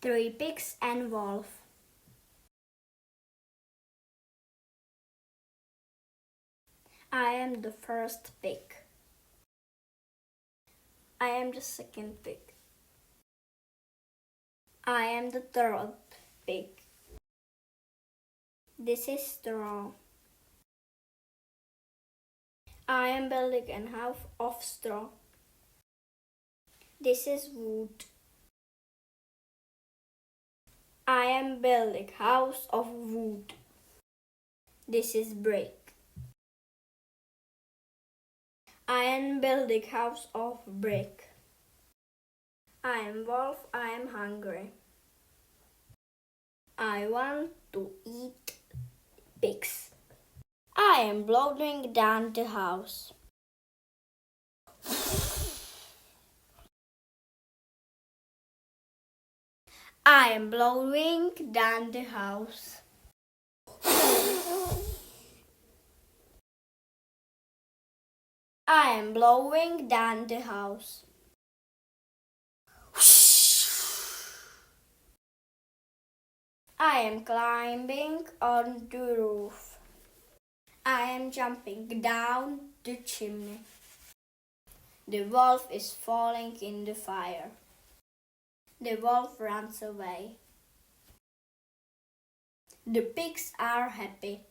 Three pigs and wolf. I am the first pig. I am the second pig. I am the third pig. This is straw. I am building a house of straw. This is wood. I am building a house of wood. This is brick. I am building a house of brick. I am wolf, I am hungry. I want to eat pigs. I am blowing down the house. I am blowing down the house. I am blowing down the house. I am climbing on the roof. I am jumping down the chimney. The wolf is falling in the fire. The wolf runs away. The pigs are happy.